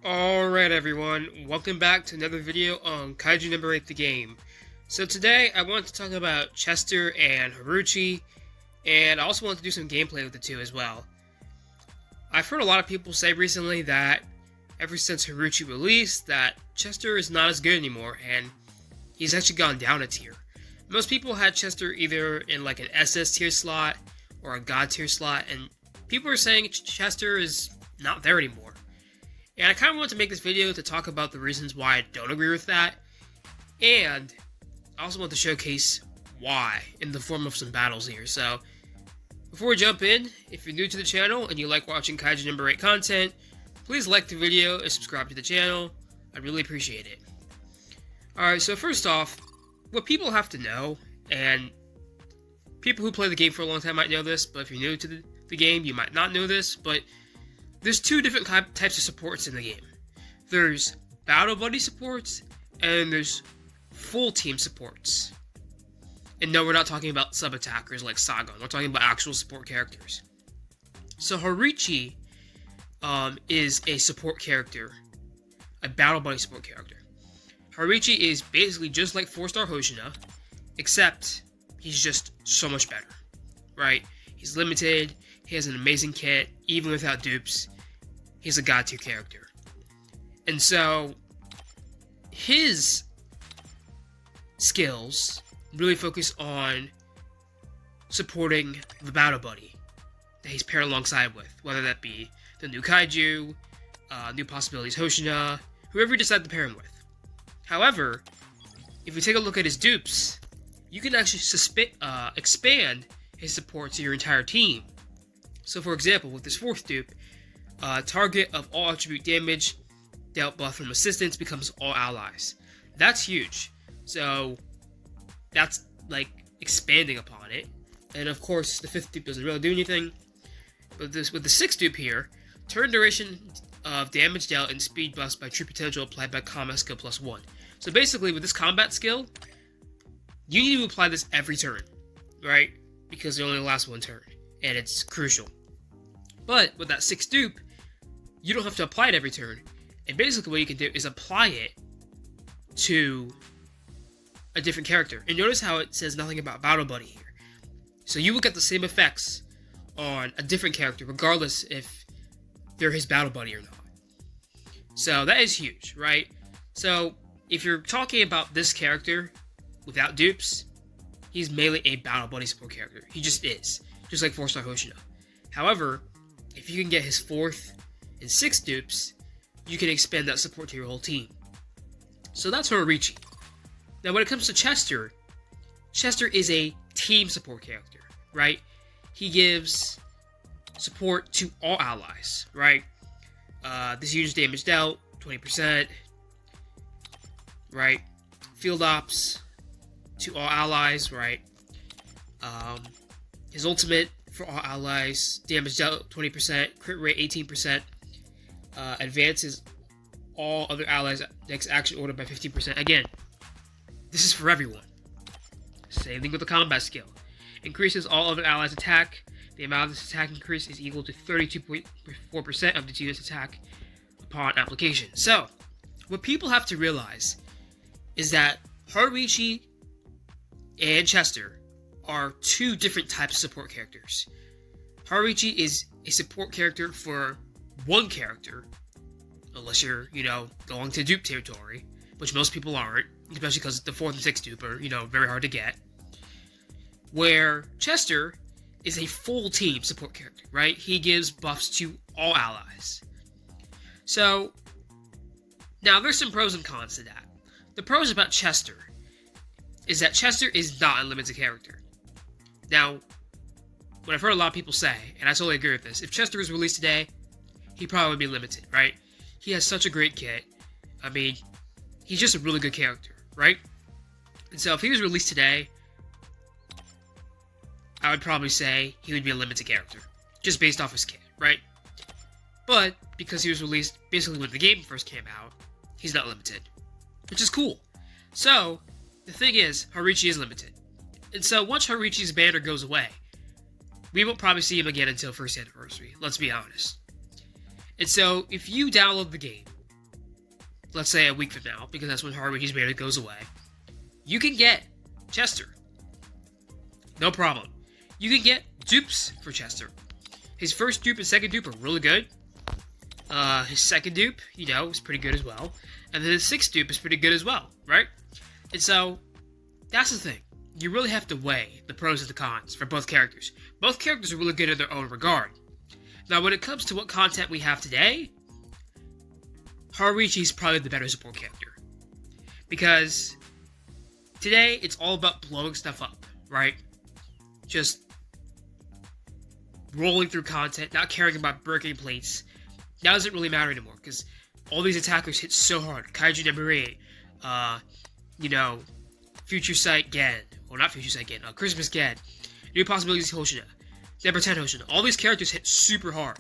Alright everyone, welcome back to another video on Kaiju No. 8 the game. So today I want to talk about Chester and Haruichi, and I also want to do some gameplay with the two as well. I've heard a lot of people say recently that ever since Haruichi released that Chester is not as good anymore, and he's actually gone down a tier. Most people had Chester either in like an SS tier slot or a God tier slot, and people are saying Chester is not there anymore. And I kind of want to make this video to talk about the reasons why I don't agree with that, and I also want to showcase why in the form of some battles here. So, before we jump in, if you're new to the channel and you like watching Kaiju No. 8 content, please like the video and subscribe to the channel. I'd really appreciate it. Alright, so first off, what people have to know, and people who play the game for a long time might know this, but if you're new to the game, you might not know this, but there's two different types of supports in the game. There's Battle Buddy supports, and there's full team supports. And no, we're not talking about sub-attackers like Sagon. We're talking about actual support characters. So Haruichi is a support character, a Battle Buddy support character. Haruichi is basically just like 4-star Hoshina, except he's just so much better, right? He's limited, he has an amazing kit, even without dupes. He's a god tier character. And so, his skills really focus on supporting the Battle Buddy that he's paired alongside with, whether that be the new Kaiju, new possibilities Hoshina, whoever you decide to pair him with. However, if you take a look at his dupes, you can actually expand his support to your entire team. So for example, with this 4th dupe, target of all attribute damage dealt buff from assistance becomes all allies. That's huge. So that's like expanding upon it. And of course, the 5th dupe doesn't really do anything. But with the 6th dupe here, turn duration of damage dealt and speed buffs by true potential applied by combat skill +1. So basically, with this combat skill, you need to apply this every turn, right? Because it only lasts one turn, and it's crucial. But with that 6th dupe, you don't have to apply it every turn. And basically what you can do is apply it to a different character. And notice how it says nothing about Battle Buddy here. So you will get the same effects on a different character, regardless if they're his Battle Buddy or not. So that is huge, right? So if you're talking about this character without dupes, he's mainly a Battle Buddy support character. He just is. Just like 4-star Hoshina. However, if you can get his 4th and 6th dupes, you can expand that support to your whole team. So that's Haruichi. Now when it comes to Chester, Chester is a team support character, right? He gives support to all allies, right? This uses damage dealt, 20%, right? Field ops to all allies, right? His ultimate for all allies, damage dealt 20%, crit rate 18%, advances all other allies' next action order by 15%. Again, this is for everyone. Same thing with the combat skill. Increases all other allies' attack. The amount of this attack increase is equal to 32.4% of the unit's attack upon application. So, what people have to realize is that Haruichi and Chester are two different types of support characters. Haruichi is a support character for one character, unless you're, going to dupe territory, which most people aren't, especially because the 4th and 6th dupe are, very hard to get. Where Chester is a full team support character, right? He gives buffs to all allies. So, now there's some pros and cons to that. The pros about Chester is that Chester is not a limited character. Now, what I've heard a lot of people say, and I totally agree with this, if Chester was released today, he probably would be limited, right? He has such a great kit. I mean, he's just a really good character, right? And so if he was released today, I would probably say he would be a limited character, just based off his kit, right? But because he was released basically when the game first came out, he's not limited, which is cool. So, the thing is, Haruichi is limited. And so once Haruichi's banner goes away, we won't probably see him again until 1st anniversary, let's be honest. And so, if you download the game, let's say a week from now, because that's when Haruichi's banner goes away, you can get Chester. No problem. You can get dupes for Chester. His first dupe and second dupe are really good. His second dupe, is pretty good as well. And then his sixth dupe is pretty good as well, right? And so, that's the thing. You really have to weigh the pros and the cons for both characters. Both characters are really good in their own regard. Now, when it comes to what content we have today, Haruichi is probably the better support character. Because today, it's all about blowing stuff up, right? Just rolling through content, not caring about breaking plates. That doesn't really matter anymore, because all these attackers hit so hard. Kaiju number 8, Future Sight Gen, well, not Future Sight Gen, Christmas Gen, New Possibilities Hoshina, number 10 Hoshina. All these characters hit super hard.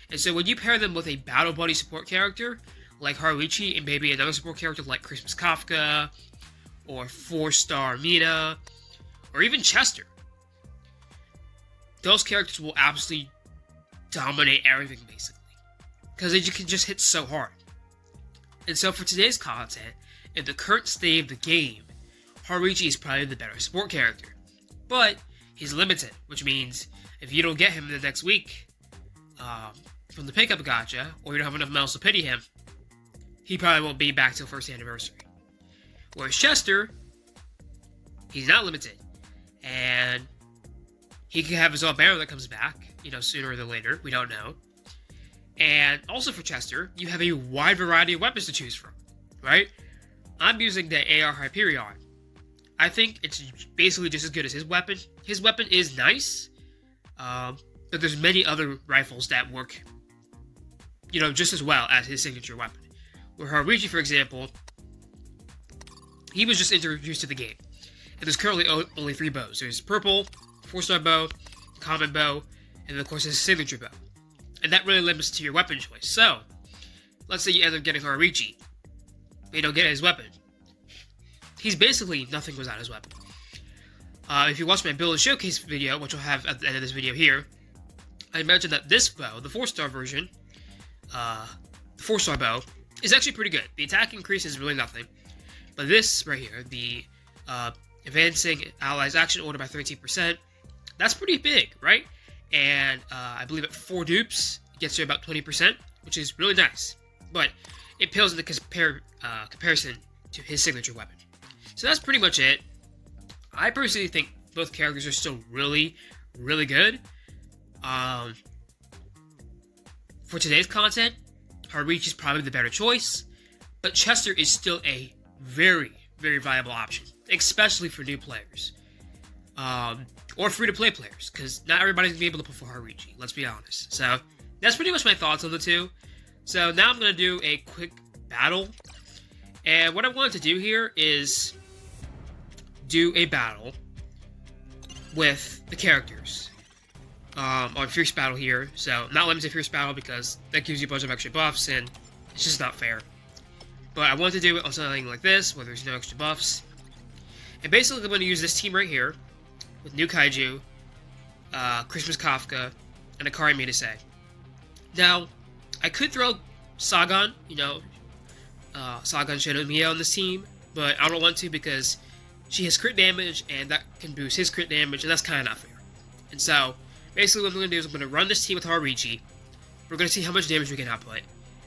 And so when you pair them with a battle buddy support character, like Haruichi, and maybe another support character like Christmas Kafka, or 4-star Mina, or even Chester, those characters will absolutely dominate everything, basically. Because you can just hit so hard. And so for today's content, in the current state of the game, Haruichi is probably the better support character. But he's limited, which means if you don't get him in the next week from the pickup gacha, or you don't have enough medals to pity him, he probably won't be back till first anniversary. Whereas Chester, he's not limited. And he can have his own banner that comes back, sooner than later. We don't know. And also for Chester, you have a wide variety of weapons to choose from, right? I'm using the AR Hyperion. I think it's basically just as good as his weapon. His weapon is nice, but there's many other rifles that work, just as well as his signature weapon. Where Haruichi, for example, he was just introduced to the game. And there's currently only 3 bows. There's purple, 4-star bow, common bow, and then of course his signature bow. And that really limits to your weapon choice. So, let's say you end up getting Haruichi, but you don't get his weapon. He's basically nothing without his weapon. If you watch my build and showcase video, which I'll have at the end of this video here, I mentioned that this bow, the 4-star version, the 4-star bow, is actually pretty good. The attack increase is really nothing. But this right here, the advancing allies action order by 13%, that's pretty big, right? And I believe at 4 dupes, it gets you about 20%, which is really nice. But it pales in the comparison to his signature weapon. So that's pretty much it. I personally think both characters are still really, really good. For today's content, Haruichi is probably the better choice, but Chester is still a very, very viable option, especially for new players. Or free-to-play players, because not everybody's going to be able to pull for Haruichi, let's be honest. So, that's pretty much my thoughts on the two. So, now I'm going to do a quick battle. And what I wanted to do here is do a battle with the characters on Fierce Battle here. So, not limited Fierce Battle because that gives you a bunch of extra buffs, and it's just not fair. But I want to do it on something like this, where there's no extra buffs. And basically, I'm going to use this team right here, with New Kaiju, Christmas Kafka, and Akari Minase. Now, I could throw Sagan, Sagan Shinomiya on this team, but I don't want to because she has crit damage, and that can boost his crit damage, and that's kind of not fair. And so, basically what I'm going to do is I'm going to run this team with Haruichi. We're going to see how much damage we can output.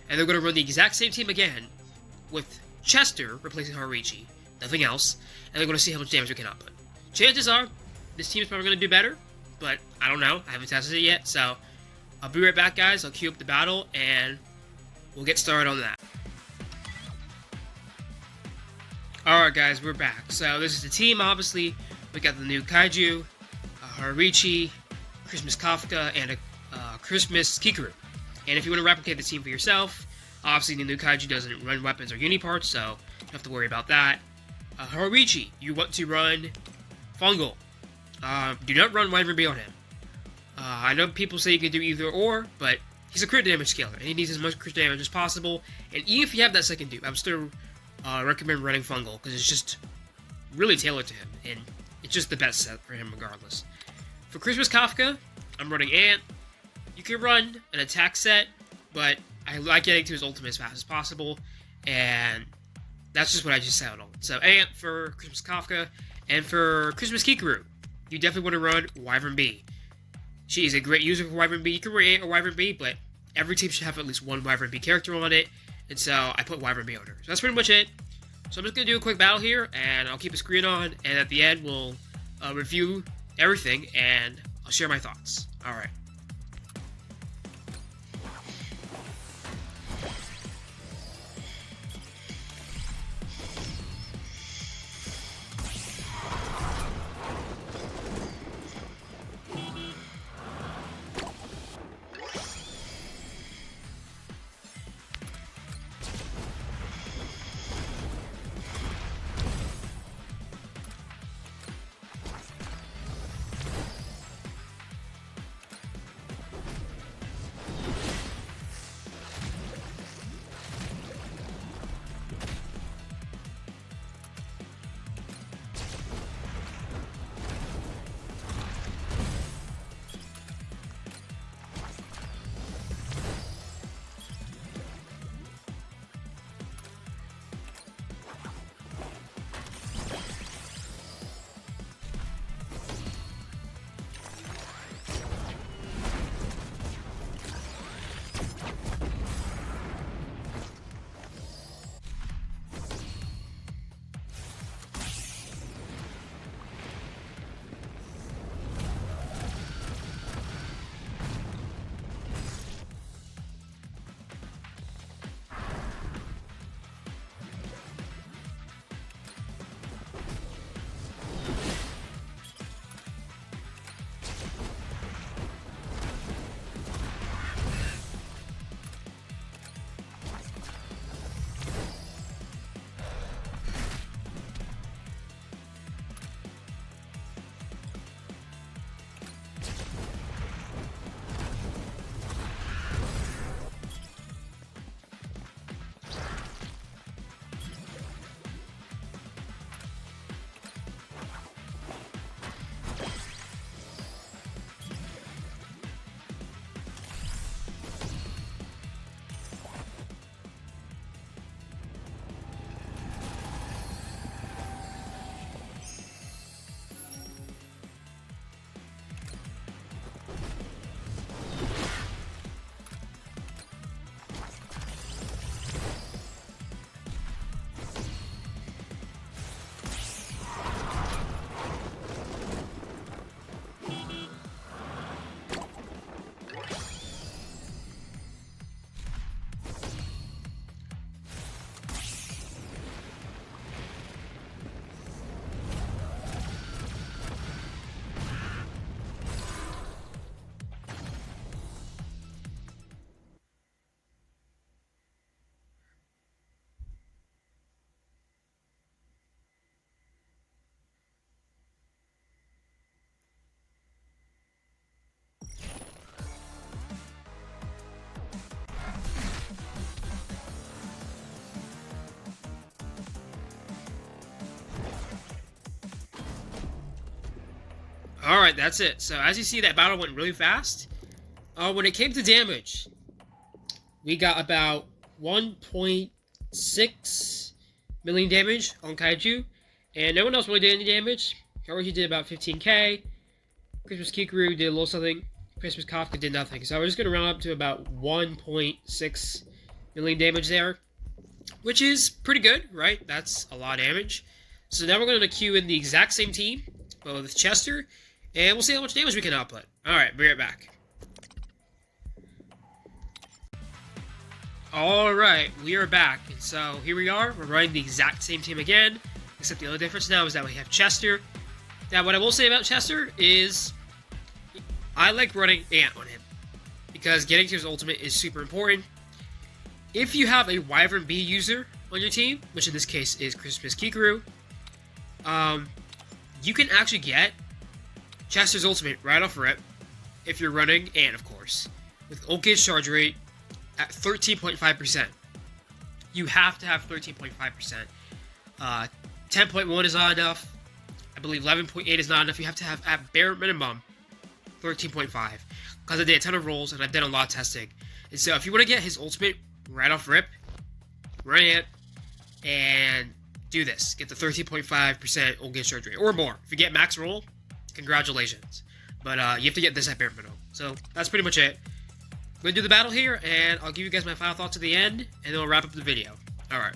And then we're going to run the exact same team again with Chester replacing Haruichi, nothing else, and we're going to see how much damage we can output. Chances are, this team is probably going to do better, but I don't know. I haven't tested it yet, so I'll be right back, guys. I'll queue up the battle, and we'll get started on that. Alright, guys, we're back. So this is the team, obviously. We got the new Kaiju, Haruichi, Christmas Kafka, and a Christmas Kikaru. And if you want to replicate the team for yourself, obviously the new Kaiju doesn't run weapons or uni parts, so you don't have to worry about that. Haruichi, you want to run Fungal. Do not run Wyvern Bee on him. I know people say you can do either or, but he's a crit damage scaler, and he needs as much crit damage as possible. And even if you have that second dupe, I'm still recommend running Fungal, because it's just really tailored to him, and it's just the best set for him regardless. For Christmas Kafka, I'm running Ant. You can run an attack set, but I like getting to his ultimate as fast as possible, and that's just what I just settled on. So Ant for Christmas Kafka, and for Christmas Kikaru, you definitely want to run Wyvern B. She is a great user for Wyvern B. You can run Ant or Wyvern B, but every team should have at least one Wyvern B character on it, and so I put Wyvern B on her. So that's pretty much it. So I'm just going to do a quick battle here, and I'll keep the screen on, and at the end we'll review everything, and I'll share my thoughts. Alright. Alright, that's it. So as you see, that battle went really fast. When it came to damage, we got about 1.6 million damage on Kaiju, and no one else really did any damage. Haruichi did about 15k, Christmas Kikaru did a little something, Christmas Kafka did nothing. So we're just going to round up to about 1.6 million damage there, which is pretty good, right? That's a lot of damage. So now we're going to queue in the exact same team, but with Chester, and we'll see how much damage we can output. Alright, be right back. Alright, we are back. And so here we are. We're running the exact same team again, except the only difference now is that we have Chester. Now, what I will say about Chester is I like running Ant on him, because getting to his ultimate is super important. If you have a Wyvern B user on your team, which in this case is Christmas Kikaru, you can actually get Chester's ultimate right off rip if you're running Ant, of course, with Ulkid's charge rate at 13.5%. You have to have 13.5%. 10.1 is not enough. I believe 11.8 is not enough. You have to have, at bare minimum, 13.5. Because I did a ton of rolls and I've done a lot of testing. And so if you want to get his ultimate right off rip, run it, and do this. Get the 13.5% organ surgery or more. If you get max roll, congratulations. But you have to get this at bare minimum. So that's pretty much it. I'm going to do the battle here, and I'll give you guys my final thoughts at the end, and then we'll wrap up the video. Alright.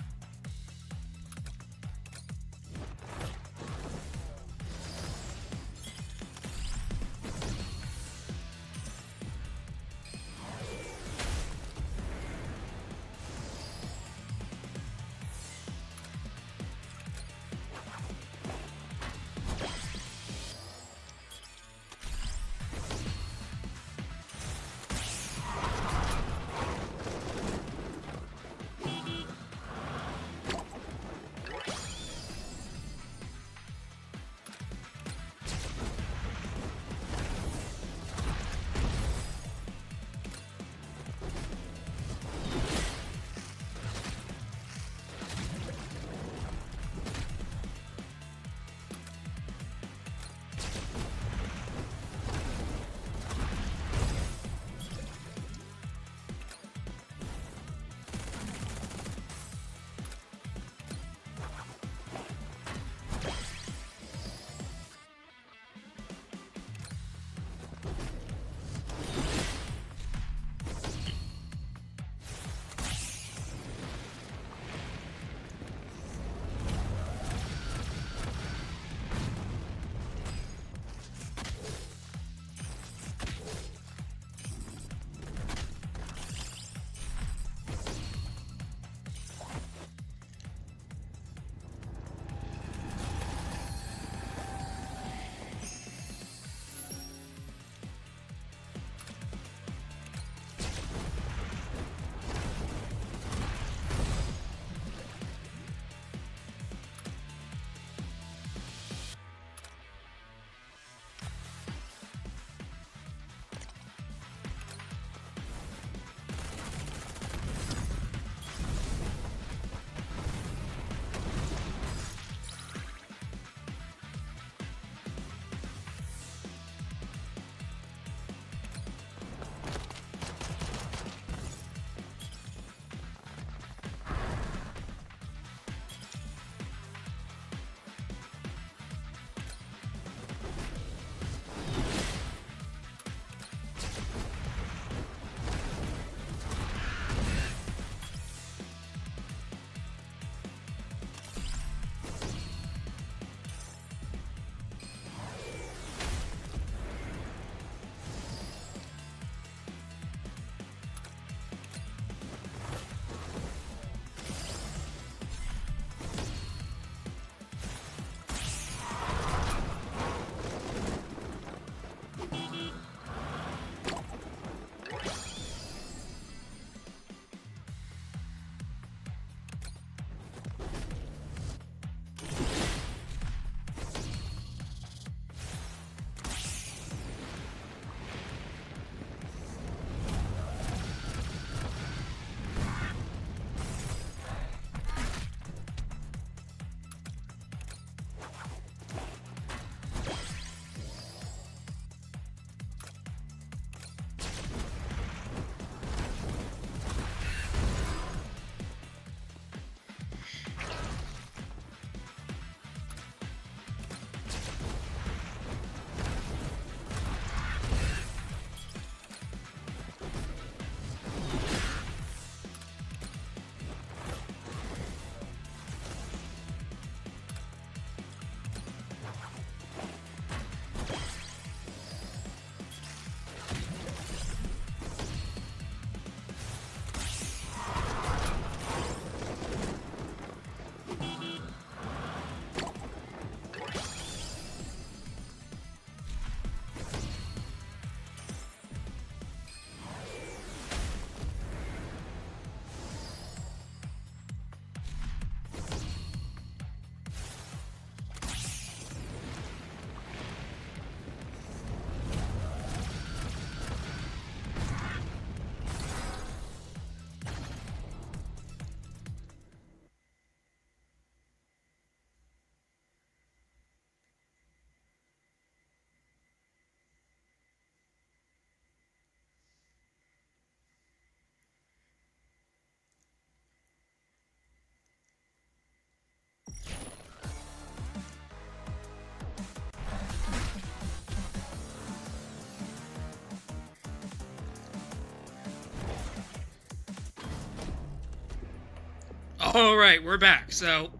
Alright, we're back. So,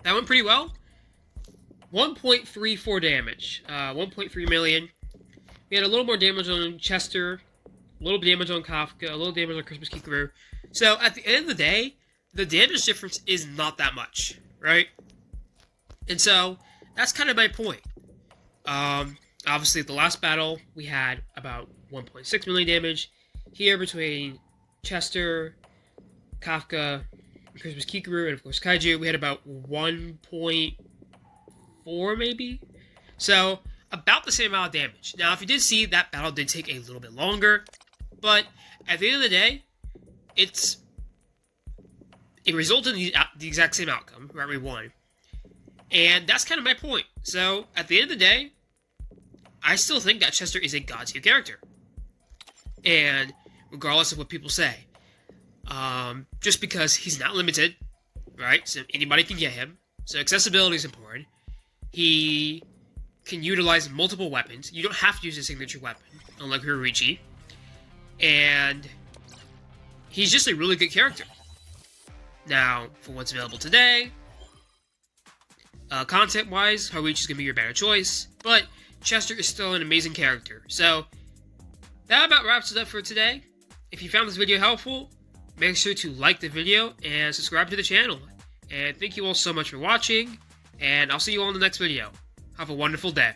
that went pretty well. 1.34 damage. 1.3 million. We had a little more damage on Chester, a little damage on Kafka, a little damage on Christmas Kikuru. So, at the end of the day, the damage difference is not that much, right? And so, that's kind of my point. Obviously, the last battle, we had about 1.6 million damage. Here, between Chester, Kafka, Christmas Kikuru, and of course Kaiju, we had about 1.4 maybe? So, about the same amount of damage. Now, if you did see, that battle did take a little bit longer, but at the end of the day, it resulted in the exact same outcome, right? We won. And that's kind of my point. So, at the end of the day, I still think that Chester is a god tier character. And regardless of what people say, just because he's not limited, right? So anybody can get him. So accessibility is important. He can utilize multiple weapons. You don't have to use a signature weapon, unlike Haruichi. And he's just a really good character. Now, for what's available today, content-wise, Haruichi's going to be your better choice, but Chester is still an amazing character. So, that about wraps it up for today. If you found this video helpful, make sure to like the video and subscribe to the channel. And thank you all so much for watching, and I'll see you all in the next video. Have a wonderful day.